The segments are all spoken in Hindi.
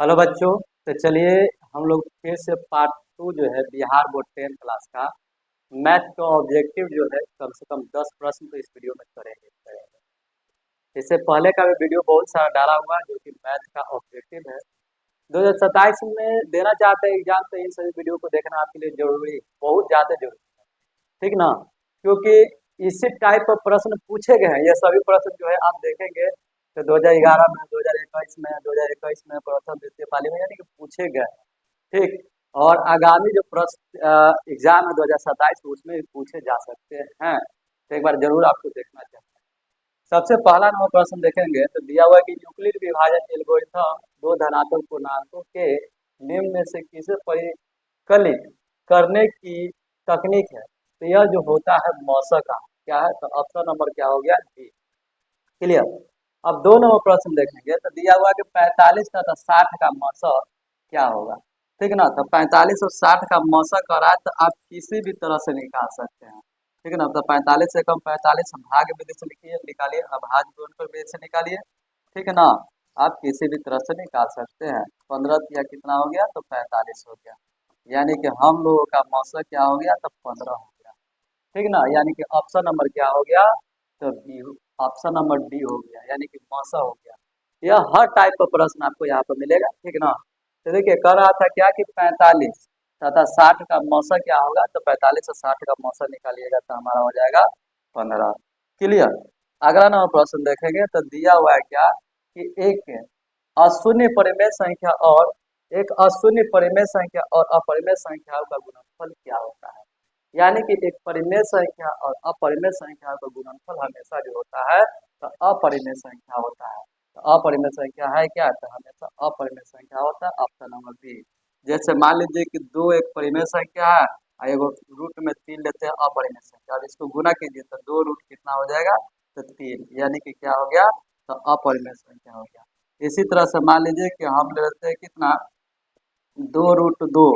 हेलो बच्चों। तो चलिए हम लोग फिर से पार्ट टू जो है बिहार बोर्ड 10th क्लास का मैथ का ऑब्जेक्टिव जो है कम से कम 10 प्रश्न तो इस वीडियो में करेंगे। इससे पहले का भी वीडियो बहुत सारा डाला हुआ है जो कि मैथ का ऑब्जेक्टिव है 2027 में देना चाहते हैं एग्जाम, तो इन सभी वीडियो को देखना आपके लिए जरूरी, बहुत ज़्यादा जरूरी है। ठीक ना? क्योंकि इसी टाइप of प्रश्न पूछे गए हैं। ये सभी प्रश्न जो है आप देखेंगे तो 2011 में, 2021 में, 2021 में प्रथम द्वितीय पाली में यानी कि पूछे गए हैं। ठीक। और आगामी जो प्रश्न एग्जाम है 2027 उसमें भी पूछे जा सकते हैं, तो एक बार जरूर आपको देखना चाहिए। सबसे पहला नंबर प्रश्न देखेंगे तो दिया हुआ है कि यूक्लिड विभाजन एल्गोरिथम दो धनात्मक पूर्णांकों के निम्न में से किसे परिकलित करने की तकनीक है। तो यह जो होता है मौसा का क्या है, तो ऑप्शन नंबर क्या हो गया, डी। क्लियर। अब दो नंबर प्रश्न देखेंगे तो दिया हुआ है कि 45 तथा 60 का मौसा क्या होगा। ठीक ना? तो 45 और 60 का मौसा करा है तो आप किसी भी तरह से निकाल सकते हैं। ठीक है ना? तो 45 से कम 45 भाग विधि से लिखिए, निकालिए, अभाज्य गुणनफल विधि से निकालिए। ठीक है ना? आप किसी भी तरह से निकाल सकते हैं। 15 या कितना हो गया, तो 45 हो गया। यानी कि हम लोगों का मौसा क्या हो गया, तो 15 हो गया। ठीक ना? यानी कि ऑप्शन नंबर क्या हो गया, तो बी। ऑप्शन नंबर डी हो गया, यानी कि मौसा हो गया। यह हर टाइप का प्रश्न आपको यहाँ पर मिलेगा। ठीक ना? तो देखिए कह रहा था क्या कि 45 तथा 60 का मौसा क्या होगा, तो 45 और 60 का मौसा निकालिएगा तो हमारा हो जाएगा 15। क्लियर। अगला नंबर प्रश्न देखेंगे तो दिया हुआ है क्या कि एक अशून्य परिमेय संख्या और एक अशून्य परिमेय संख्या और अपरिमेय संख्याओं का गुणनफल क्या होता है। यानी कि एक परिमेय संख्या और अपरिमेय संख्या का गुणनफल हमेशा जो होता है तो अपरिमेय संख्या होता है। तो अपरिमेय संख्या है क्या, तो हमेशा अपरिमेय संख्या होता है। Option number B. जैसे मान लीजिए कि दो एक परिमेय संख्या है और एगो रूट में 3 लेते हैं अपरिमेय संख्या, और इसको गुना कीजिए तो दो रूट कितना हो जाएगा, तो 3, यानी कि क्या हो गया, तो अपरिमेय संख्या हो गया। इसी तरह से मान लीजिए कि हम लेते हैं कितना, 2√2,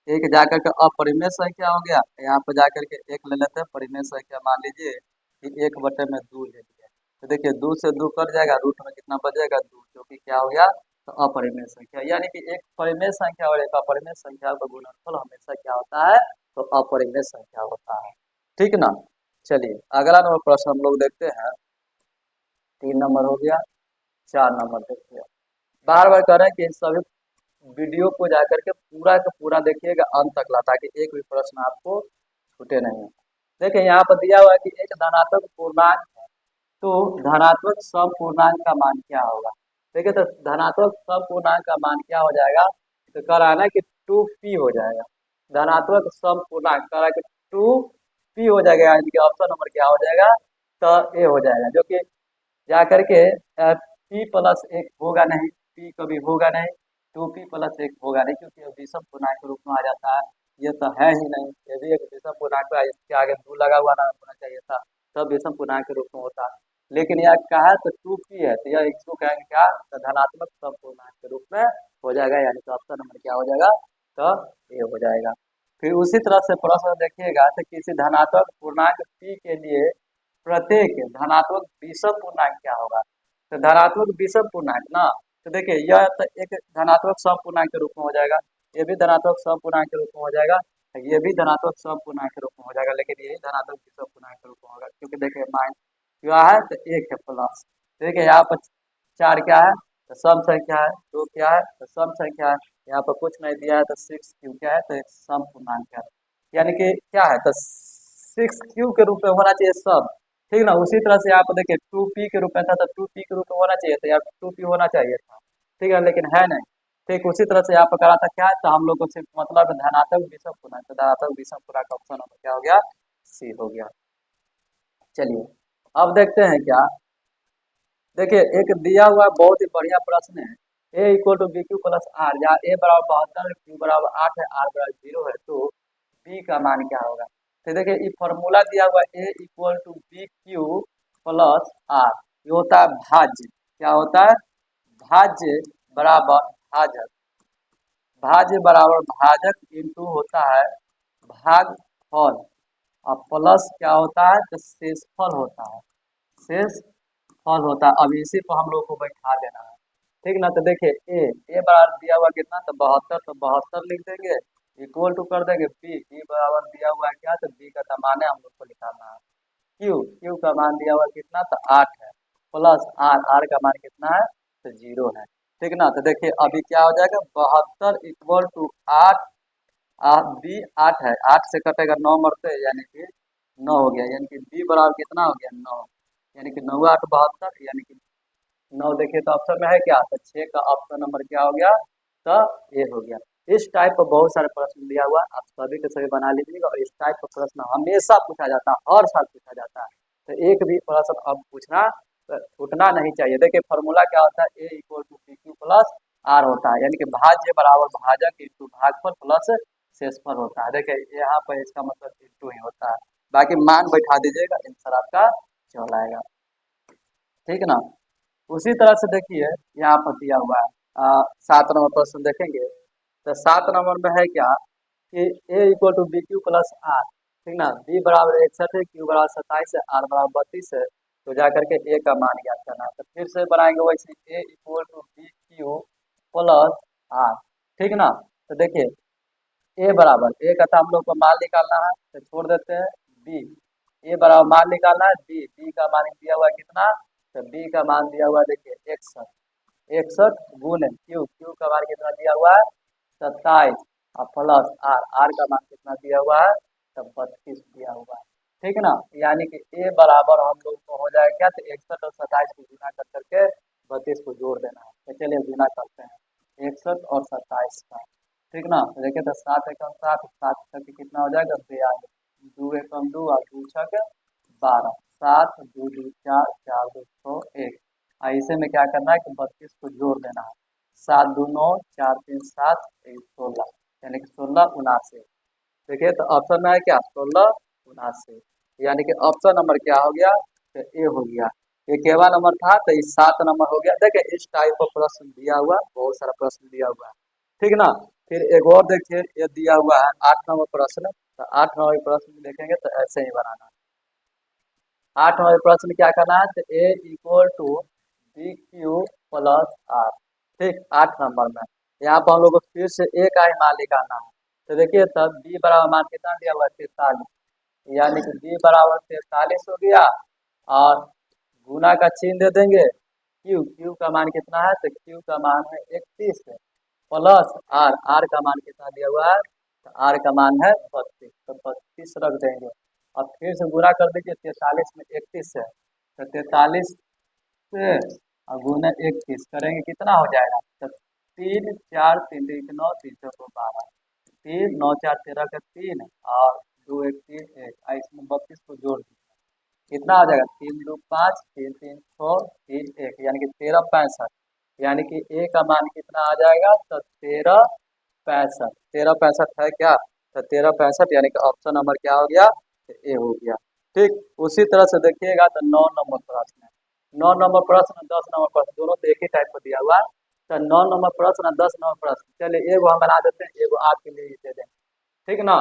एक जाकर के अपरिमेय संख्या हो गया, यहाँ पर जाकर के एक ले लेते हैं परिमेय संख्या। मान लीजिए कि 1/2 ले लिया, तो देखिए 2 से 2 कट जाएगा, रूट में कितना बचेगा, 2, जो कि क्या हो गया, तो अपरिमेय संख्या। यानी कि एक परिमेय संख्या और एक अपरिमेय संख्या का गुणनफल हमेशा क्या होता है, तो अपरिमेय संख्या होता है। ठीक ना? चलिए अगला नंबर प्रश्न हम लोग देखते हैं। 3 नंबर हो गया, 4 नंबर देखते हैं। बार बार कह रहे हैं कि इन सभी वीडियो को जाकर के पूरा का पूरा देखिएगा अंत तक ला, ताकि एक भी प्रश्न आपको छूटे नहीं। देखिए यहाँ पर दिया हुआ है कि एक धनात्मक पूर्णांक है, तो धनात्मक सम पूर्णांक का मान क्या होगा। देखिए तो धनात्मक सम पूर्णांक का मान क्या हो जाएगा, तो कह रहा है ना कि 2p हो जाएगा। धनात्मक सम पूर्णांक कह रहा है कि 2p हो जाएगा, यानी कि ऑप्शन नंबर क्या हो जाएगा, तो ए हो जाएगा। जो कि जा करके p+1 होगा नहीं, p कभी होगा नहीं, 2p+1 होगा नहीं, क्योंकि ये विषम पूर्णांक के रूप में आ जाता है। ये तो है ही नहीं, ये भी एक विषम पूर्णांक है, इसके आगे 2 लगा हुआ ना होना चाहिए था, तब विषम पूर्णांक के रूप में होता। लेकिन यह क्या है, तो 2p है, तो यह इसको कहेंगे क्या, तो धनात्मक समपूर्णांक के रूप में हो जाएगा, यानी कि ऑप्शन नंबर क्या हो जाएगा, तो ए हो जाएगा। फिर उसी तरह से प्रश्न देखिएगा तो किसी धनात्मक पूर्णांक p के लिए प्रत्येक धनात्मक विषम पूर्णांक क्या होगा। तो धनात्मक विषम पूर्णांक ना, तो देखिए यह तो एक धनात्मक समपूर्णांक के रूप में हो जाएगा, ये भी धनात्मक समपूर्णांक के रूप में हो जाएगा, ये भी धनात्मक समपूर्णांक के रूप में हो जाएगा, लेकिन यही धनात्मक विषम पूर्णांक के रूप में होगा, क्योंकि देखिए माइनस क्या है, तो 1 है प्लस। देखिए यहाँ पर 4 क्या है, तो सम संख्या है, 2 क्या है, तो सम संख्या है, यहाँ पर कुछ नहीं दिया है, तो 6 क्यू क्या है, तो एक सम पूर्णांक है। यानी कि क्या है, तो 6 क्यू के रूप में होना चाहिए सब। ठीक ना? उसी तरह से आप देखिए 2p के रूप में था, तो 2p के रूप में होना चाहिए था, या 2p होना चाहिए था। ठीक है, लेकिन है नहीं। ठीक उसी तरह से यहाँ पर करा था क्या है, तो हम लोग को सिर्फ मतलब धनात्मक विषम पूर्णांक, तो धनात्मक विषम पूर्णांक का ऑप्शन नंबर क्या हो गया, सी हो गया। चलिए अब देखते हैं क्या। देखिए एक दिया हुआ बहुत ही बढ़िया प्रश्न है, a = bq+r, जहाँ a बराबर 72 है, q बराबर 8 है, r बराबर 0 है, तो b का मान क्या होगा। तो देखिए ये फॉर्मूला दिया हुआ a = bq+r, ये होता है भाज्य। क्या होता है, भाज्य बराबर भाजक, भाज्य बराबर भाजक इंटू होता है भागफल, और प्लस क्या होता है, तो शेषफल होता है, शेष फल होता है। अब इसी को हम लोग को बैठा देना है, ठीक ना। तो देखिए ए बराबर दिया हुआ कितना, तो 72, तो 72 लिख देंगे, इक्वल टू कर देंगे बी बराबर दिया हुआ है क्या, तो बी का तो मान है हम लोग को निकालना है। क्यू का मान दिया हुआ कितना, तो 8 है, प्लस आर का मान कितना है, तो 0 है। ठीक ना। तो देखिए अभी क्या हो जाएगा, 72 इक्वल टू 8, बी 8 है, 8 से कटेगा 9 मरते, यानी कि 9 हो गया, यानी कि बी बराबर कितना हो गया, 9, यानी कि 9 8 72, यानी कि 9। देखिए तो ऑप्शन में है क्या, तो 6 का ऑप्शन नंबर क्या हो गया, तो ये हो गया। इस टाइप का बहुत सारे प्रश्न दिया हुआ है, आप सभी के सभी बना लीजिएगा, और इस टाइप का प्रश्न हमेशा पूछा जाता है, हर साल पूछा जाता है। तो एक भी प्रश्न अब पूछना छूटना नहीं चाहिए। देखिए फॉर्मूला क्या होता है, A equal to P Q plus R होता है, यानी कि भाज्य बराबर भाजक इंटू भागफल प्लस शेषफल होता है। देखिए यहाँ पर इसका मतलब इंटू ही होता है, बाकी मान बैठा दीजिएगा, आंसर आपका चल आएगा। ठीक है ना। उसी तरह से देखिए यहाँ पर दिया हुआ है 7 नंबर प्रश्न देखेंगे, तो 7 नंबर में है क्या कि A equal to B Q plus R. ठीक ना, बी बराबर 61 है, क्यू बराबर 27 है, आर बराबर 32 है, तो जा करके ए का मान ज्ञात करना है। तो फिर से बनाएंगे वैसे, A equal to B Q plus R. ठीक ना। तो देखिए ए बराबर, ए का तो हम लोग को मान निकालना है, तो छोड़ देते हैं बी, ए बराबर मान निकालना है बी का मान दिया हुआ है कितना, तो बी का मान दिया हुआ है देखिए 61, 61 गुने क्यू का मान कितना दिया हुआ है 27, और प्लस आर का मान कितना दिया हुआ है, तो 32 दिया हुआ है। ठीक ना, यानी कि ए बराबर हम लोग को हो जाएगा क्या, तो 61 और 27 को गुना कर करके 32 को जोड़ देना है। तो चलिए गुना करते हैं 61 और 27 का। ठीक ना। तो देखिए तो 7 एकम 7, 7 छक कितना हो जाएगा 42, 2 एकम 2 और 2 छक 12, 7 2 2 4, 4 2 6 1। ऐसे में क्या करना है कि 32 को जोड़ देना है, 7 2 9, 4 3 7, 1 16, यानी कि 16 79। देखिए तो ऑप्शन में है क्या, 16 79, यानी कि ऑप्शन नंबर क्या हो गया, तो ए हो गया। ये केवा नंबर था, तो इस 7 नंबर हो गया। देखिए इस टाइप का प्रश्न दिया हुआ, बहुत सारा प्रश्न दिया हुआ है। ठीक ना। फिर एक और देखिए, ये दिया हुआ है 8 नंबर प्रश्न, तो 8 नंबर प्रश्न देखेंगे तो ऐसे ही बनाना है। 8 नंबर प्रश्न क्या करना है, तो A equal to B Q plus R. ठीक, 8 नंबर में यहाँ पर हम लोग को फिर से ए का ही मान निकालना है। तो देखिए तब बी बराबर मान कितना दिया हुआ है 43, यानी कि बी बराबर 43 हो गया, और गुना का चिन्ह दे देंगे, क्यू का मान कितना है, तो क्यू का मान है 31, प्लस आर का मान कितना दिया हुआ है, तो आर का मान है 32, तो 32 रख देंगे। अब फिर से गुणा कर दीजिए, 43 में 31 है, तो 43 से और गुना 31 करेंगे कितना हो जाएगा, तो 3 4 3 3 9, 3 4 12, 3 9 4 13 का 3, और 2 1 3 1, इसमें 32 को जोड़ दीजिए, कितना आ जाएगा 3 2 5, 3 3 6, 3 1, यानी कि 13 65, यानी कि ए का मान कितना आ जाएगा, तो 13 65, 13 65 है क्या, तो 13 65, यानी कि ऑप्शन नंबर क्या हो गया, तो ए हो गया। ठीक, उसी तरह से देखिएगा तो 9 नंबर प्रश्न है, 9 नंबर प्रश्न 10 नंबर प्रश्न दोनों तो एक ही टाइप का दिया हुआ है। तो 9 नंबर प्रश्न 10 नंबर प्रश्न, चलिए एगो हम बना देते हैं, एगो आपके लिए ही दे दें। ठीक ना।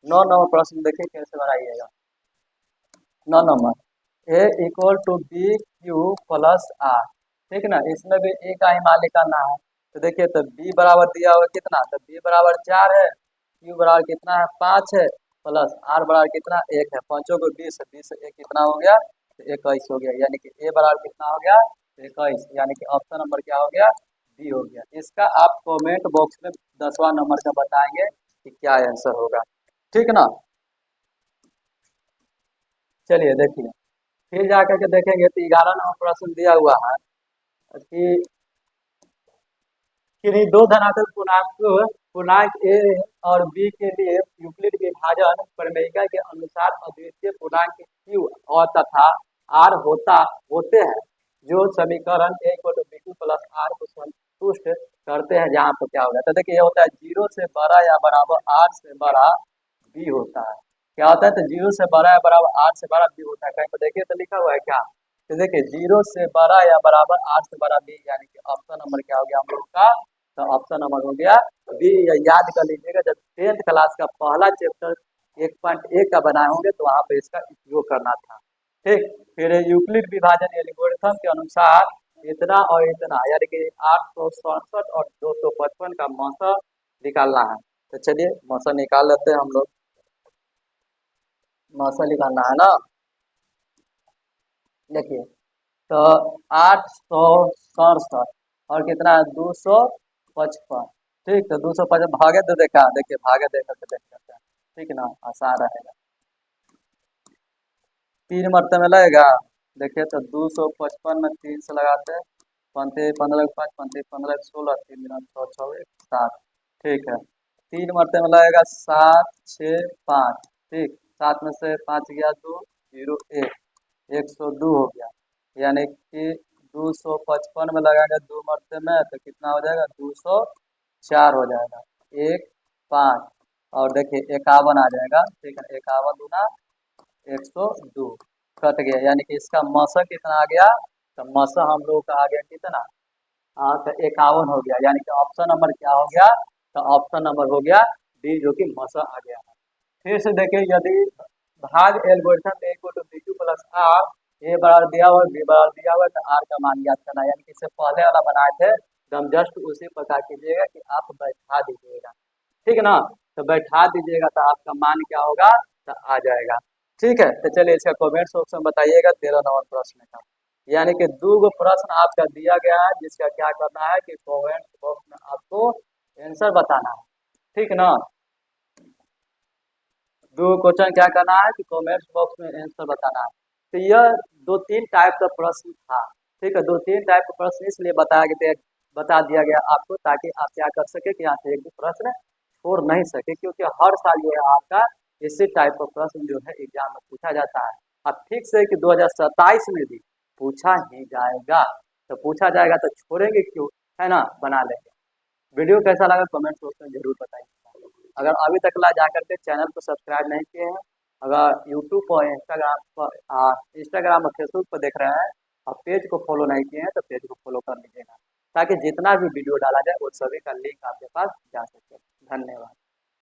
9 नंबर प्रश्न देखिए कैसे बनाइएगा। 9 number, A equal to B Q plus R. ठीक ना, इसमें भी ए का ही मान निकालना है। तो देखिए तो बी बराबर दिया हुआ कितना, तो बी बराबर 4 है, क्यू बराबर कितना है 5 है, प्लस आर बराबर कितना 1 है, पांचों को 20 है, 20 से 1 कितना हो गया, तो 21 हो गया, यानी कि ए बराबर कितना हो गया, 21, यानी कि ऑप्शन नंबर क्या हो गया, बी हो गया। इसका आप कमेंट बॉक्स में 10वां नंबर का बताएंगे कि क्या आंसर होगा। ठीक ना। चलिए देखिए फिर जाकर के देखेंगे तो 11 नंबर प्रश्न दिया हुआ है कि किन्हीं दो धनात्मक पूर्णांक ए और बी के लिए यूक्लिड विभाजन प्रमेयिका के अनुसार अद्वितीय पूर्णांक क्यू और तथा आर होते हैं, जो समीकरण A equal to B Q plus R को संतुष्ट करते हैं, जहाँ पर क्या होगा, तो देखिए ये होता है 0 से बड़ा या बराबर आर से बड़ा बी होता है। क्या होता है, तो 0 से बड़ा या बराबर आर से बड़ा बी होता है, कहीं पर देखिए तो लिखा हुआ है क्या, तो देखिए 0 से बड़ा या बराबर आर से बड़ा बी, यानी कि ऑप्शन नंबर क्या हो गया हम लोग का, तो ऑप्शन नंबर हो गया बी। याद कर लीजिएगा जब 10th क्लास का पहला चैप्टर 1.1 का बनाए होंगे तो वहां पे इसका उपयोग करना था। ठीक, फिर यूक्लिड विभाजन एल्गोरिथम के अनुसार इतना और इतना यानी कि 867 और 255 का मौसा निकालना है। तो चलिए मौसा निकाल लेते हैं हम लोग। मौसा निकालना है ना। देखिए, तो 867 और कितना है 255। ठीक, तो 255 भागे तो देखा, देखिए भागे दे करके देख सकते हैं। ठीक है ना, आसान रहेगा। 3 मरतबे लगेगा। देखिए तो 255 में 3 से लगाते हैं। पंते 15 5 पंते 15 16 3 दूना 6 6 1 7। ठीक है, 3 मरतबे में लगेगा 7 6 5। ठीक, 7 में से 5 गया 2 0 1, 102 हो गया। यानी कि 255 में लगाएंगे 2 मरतबे में तो कितना हो जाएगा 204 हो जाएगा। 1 5 और देखिए 51 आ जाएगा। ठीक है, 51 दूना 102 कट गया, यानी कि इसका मौसा कितना आ गया। तो मौसा हम लोग का आ गया कितना। हाँ, तो 51 हो गया, यानी कि ऑप्शन नंबर क्या हो गया। तो ऑप्शन नंबर हो गया डी, जो कि मौसा आ गया है। फिर से देखिए, यदि भाग एल्गोरिथम में equal to B two plus R, A बराबर दिया हुआ बी बराबर दिया हुआ तो आर का मान याद करना, यानी कि इससे पहले वाला बनाए थे तो हम जस्ट उसी प्रकार कीजिएगा कि आप बैठा दीजिएगा। ठीक है ना, तो बैठा दीजिएगा तो आपका मान क्या होगा। तो आ जाएगा। ठीक है, तो चलिए इसका कमेंट ऑप्शन बताइएगा 13 नंबर प्रश्न का। यानी कि दो गो प्रश्न आपका दिया गया है, जिसका क्या करना है कि कमेंट बॉक्स में आपको आंसर बताना है। ठीक ना, दो क्वेश्चन क्या करना है कि कमेंट बॉक्स में आंसर बताना है। तो यह 2 3 टाइप का प्रश्न था। ठीक है, 2 3 टाइप का प्रश्न इसलिए बता दिया गया आपको, ताकि आप क्या कर सके कि यहाँ से एक भी प्रश्न छोड़ नहीं सके, क्योंकि हर साल जो है आपका इसी टाइप का प्रश्न जो है एग्जाम में पूछा जाता है। अब ठीक से कि 2027 में भी पूछा ही जाएगा। तो पूछा जाएगा तो छोड़ेंगे क्यों, है ना, बना लेंगे। वीडियो कैसा लगा कमेंट बॉक्स में जरूर बताइए। अगर अभी तक ला जाकर के चैनल को सब्सक्राइब नहीं किए हैं, अगर यूट्यूब पर इंस्टाग्राम और फेसबुक पर देख रहे हैं और पेज को फॉलो नहीं किए हैं तो पेज को फॉलो कर लीजिएगा, ताकि जितना भी वीडियो डाला जाए वो सभी का लिंक आपके पास जा सके। धन्यवाद।